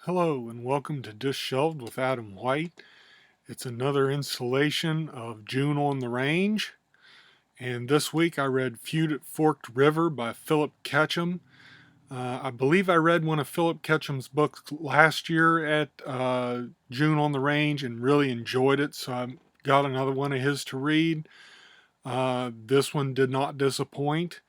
Hello and welcome to Dishelved with Adam White. It's another installation of June on the Range, and this week I read Feud at Forked River by Philip Ketchum. I believe I read one of Philip Ketchum's books last year at June on the Range and really enjoyed it, so I got another one of his to read. This one did not disappoint.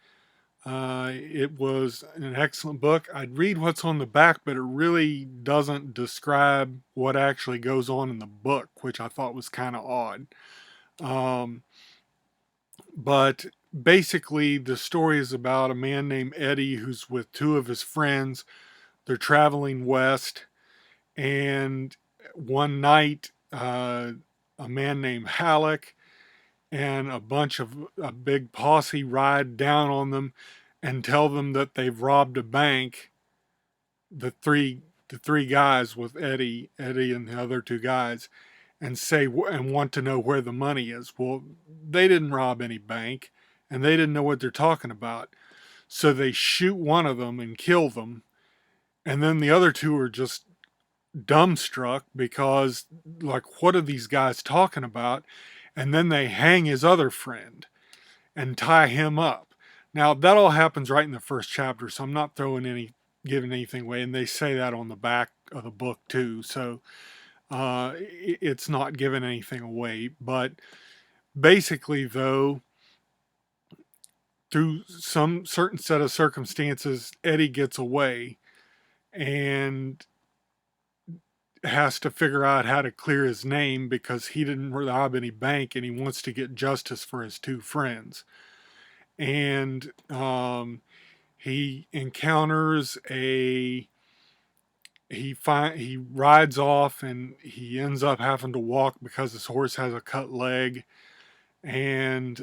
It was an excellent book. I'd read what's on the back, but it really doesn't describe what actually goes on in the book, which I thought was kind of odd. Um, but basically, the story is about a man named Eddie who's with two of his friends. They're traveling west, and one night, a man named Halleck and a big posse ride down on them and tell them that they've robbed a bank. The three guys with Eddie and the other two guys, and want to know where the money is. Well, they didn't rob any bank, and they didn't know what they're talking about. So they shoot one of them and kill them, and then the other two are just dumbstruck because, like, what are these guys talking about? And then they hang his other friend and tie him up. Now that all happens right in the first chapter, so I'm not giving anything away, and they say that on the back of the book too. So it's not giving anything away. But basically, though, through some certain set of circumstances, Eddie gets away and has to figure out how to clear his name because he didn't rob any bank and he wants to get justice for his two friends. And he encounters he rides off and he ends up having to walk because his horse has a cut leg, and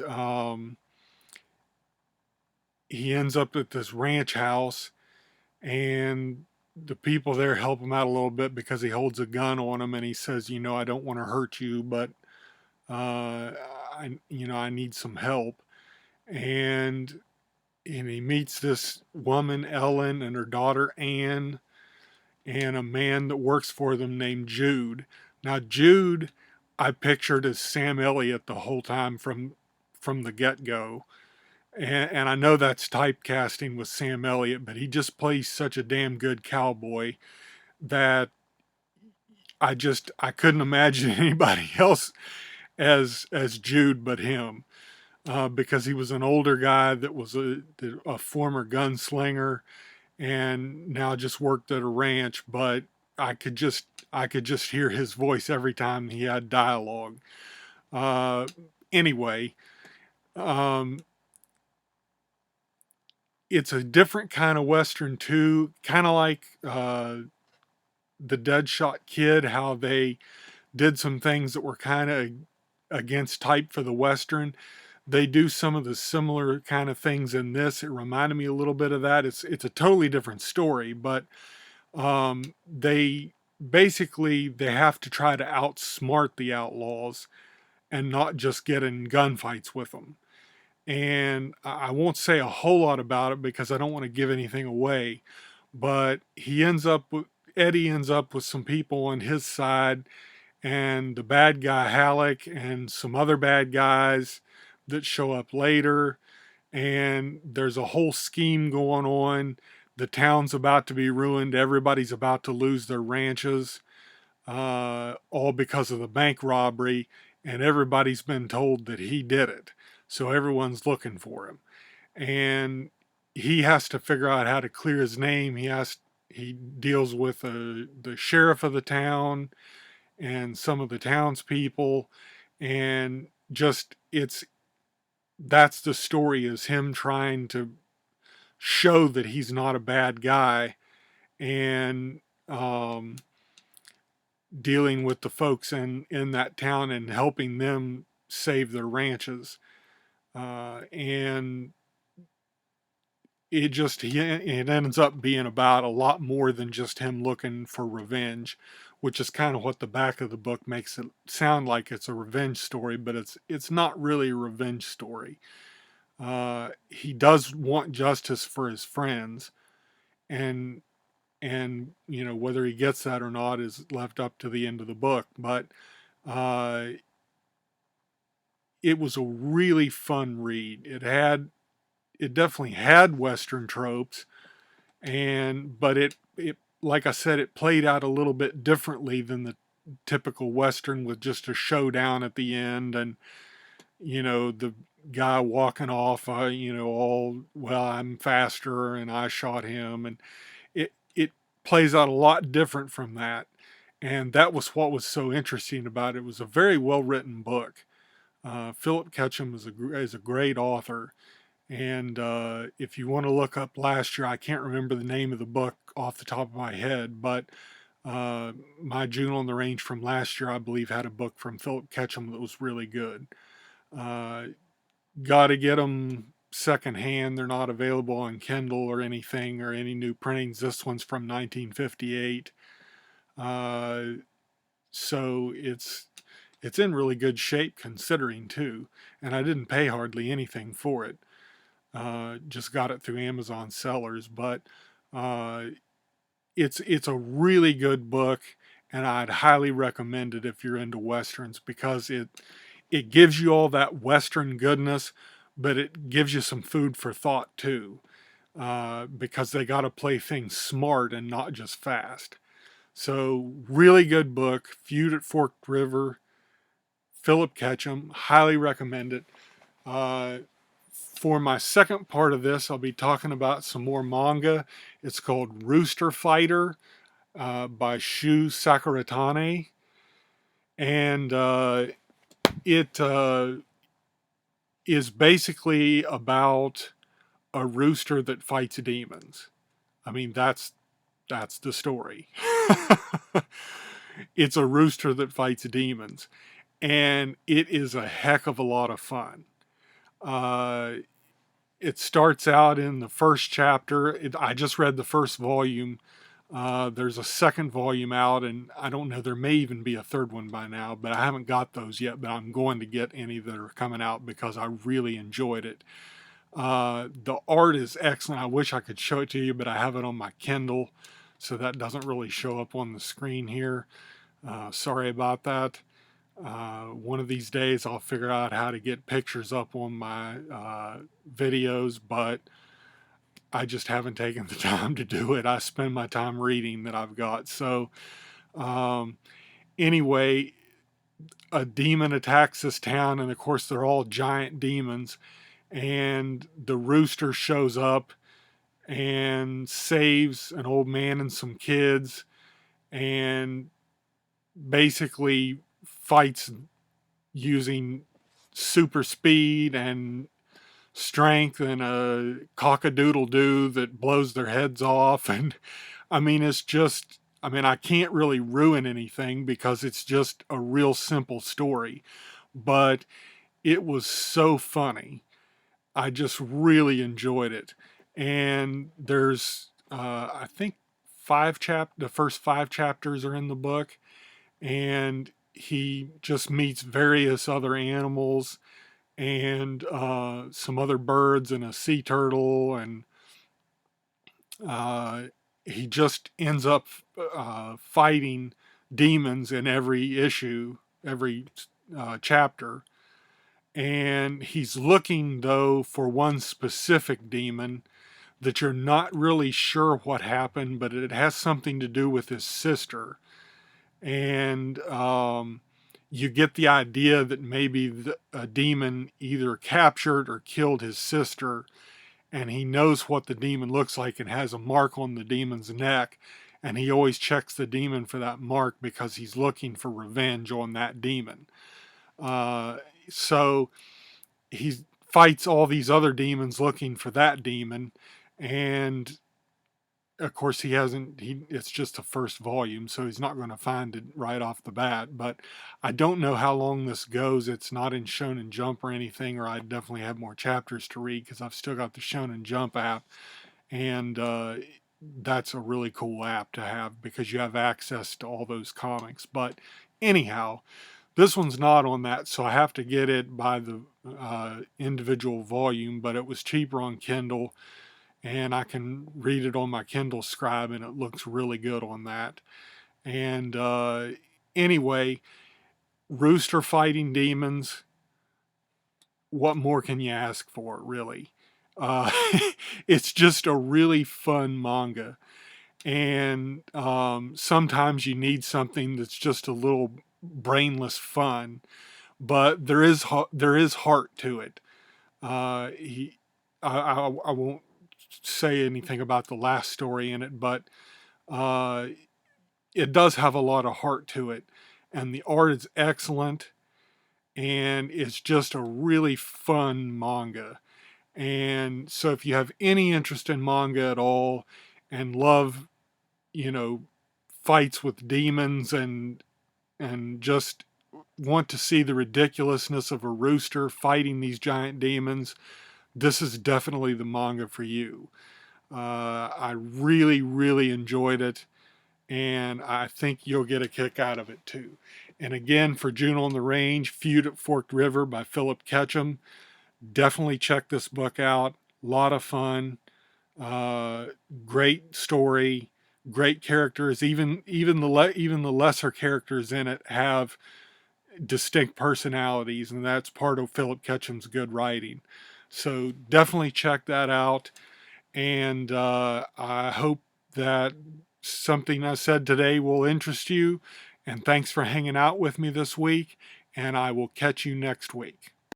he ends up at this ranch house, and the people there help him out a little bit because he holds a gun on him and he says, I don't want to hurt you, but I need some help. And he meets this woman, Ellen, and her daughter, Anne, and a man that works for them named Jude. Now, Jude, I pictured as Sam Elliott the whole time from the get-go. And I know that's typecasting with Sam Elliott, but he just plays such a damn good cowboy that I couldn't imagine anybody else as Jude but him. Because he was an older guy that was a former gunslinger and now just worked at a ranch, but I could just hear his voice every time he had dialogue. Uh, anyway, um, it's a different kind of western too, kind of like the Deadshot Kid, how they did some things that were kind of against type for the western. They do some of the similar kind of things in this. It reminded me a little bit of that. It's a totally different story, but they basically they have to try to outsmart the outlaws and not just get in gunfights with them. And I won't say a whole lot about it because I don't want to give anything away. But Eddie ends up with some people on his side, and the bad guy Halleck and some other bad guys that show up later. And there's a whole scheme going on. The town's about to be ruined. Everybody's about to lose their ranches, all because of the bank robbery. And everybody's been told that he did it. So everyone's looking for him. And he has to figure out how to clear his name. He deals with the sheriff of the town and some of the townspeople, and just that's the story, is him trying to show that he's not a bad guy, and dealing with the folks in that town and helping them save their ranches. And it ends up being about a lot more than just him looking for revenge, which is kind of what the back of the book makes it sound like. It's a revenge story, but it's not really a revenge story. He does want justice for his friends, and and whether he gets that or not is left up to the end of the book. But uh, it was a really fun read. It definitely had Western tropes, but it like I said, it played out a little bit differently than the typical Western with just a showdown at the end, and the guy walking off, all, well, I'm faster and I shot him, and it plays out a lot different from that. And that was what was so interesting about it. It was a very well written book. Philip Ketchum is a great author. And if you want to look up last year, I can't remember the name of the book off the top of my head, but my June on the Range from last year, I believe, had a book from Philip Ketchum that was really good. Uh, Got to get them secondhand. They're not available on Kindle or anything or any new printings. This one's from 1958. Uh, so it's in really good shape considering too. And I didn't pay hardly anything for it. Just got it through Amazon sellers, but uh, it's a really good book, and I'd highly recommend it if you're into westerns because it gives you all that western goodness, but it gives you some food for thought too, because they got to play things smart and not just fast. So really good book, Feud at Forked River, Philip Ketchum, highly recommend it. Uh, for my second part of this, I'll be talking about some more manga. It's called Rooster Fighter by Shu Sakuratane. And it is basically about a rooster that fights demons. I mean, that's the story. It's a rooster that fights demons. And it is a heck of a lot of fun. Uh, it starts out in the first chapter. I just read the first volume. There's a second volume out, and I don't know, there may even be a third one by now, but I haven't got those yet. But I'm going to get any that are coming out because I really enjoyed it. The art is excellent. I wish I could show it to you, but I have it on my Kindle, so that doesn't really show up on the screen here. Sorry about that. One of these days I'll figure out how to get pictures up on my videos, but I just haven't taken the time to do it. I spend my time reading that I've got. So um, anyway, a demon attacks this town, and of course they're all giant demons, and the rooster shows up and saves an old man and some kids, and basically fights using super speed and strength and a cock-a-doodle-doo that blows their heads off. And I mean, it's just, I mean, I can't really ruin anything because it's just a real simple story, but it was so funny. I just really enjoyed it. And there's I think the first 5 chapters are in the book, and he just meets various other animals and some other birds and a sea turtle, and uh, he just ends up fighting demons in every issue, every chapter. And he's looking, though, for one specific demon that you're not really sure what happened, but it has something to do with his sister. And you get the idea that maybe a demon either captured or killed his sister, and he knows what the demon looks like and has a mark on the demon's neck, and he always checks the demon for that mark because he's looking for revenge on that demon. So he fights all these other demons looking for that demon, and of course it's just the first volume, so he's not going to find it right off the bat. But I don't know how long this goes. It's not in Shonen Jump or anything, or I'd definitely have more chapters to read because I've still got the Shonen Jump app, and that's a really cool app to have because you have access to all those comics. But anyhow, this one's not on that, so I have to get it by the individual volume, but it was cheaper on Kindle, and I can read it on my Kindle Scribe, and it looks really good on that. And anyway, Rooster fighting demons. What more can you ask for, really? Uh, it's just a really fun manga, and sometimes you need something that's just a little brainless fun, but there is heart to it. He, I won't say anything about the last story in it, but uh, it does have a lot of heart to it, and the art is excellent, and it's just a really fun manga. And so, if you have any interest in manga at all, and love, you know, fights with demons, and just want to see the ridiculousness of a rooster fighting these giant demons, this is definitely the manga for you. I really, really enjoyed it, and I think you'll get a kick out of it too. And again, for June on the Range, Feud at Forked River by Philip Ketchum. Definitely check this book out. A lot of fun. Uh, Great story. Great characters. Even the lesser characters in it have distinct personalities, and that's part of Philip Ketchum's good writing. So definitely check that out. And I hope that something I said today will interest you. And thanks for hanging out with me this week. And I will catch you next week.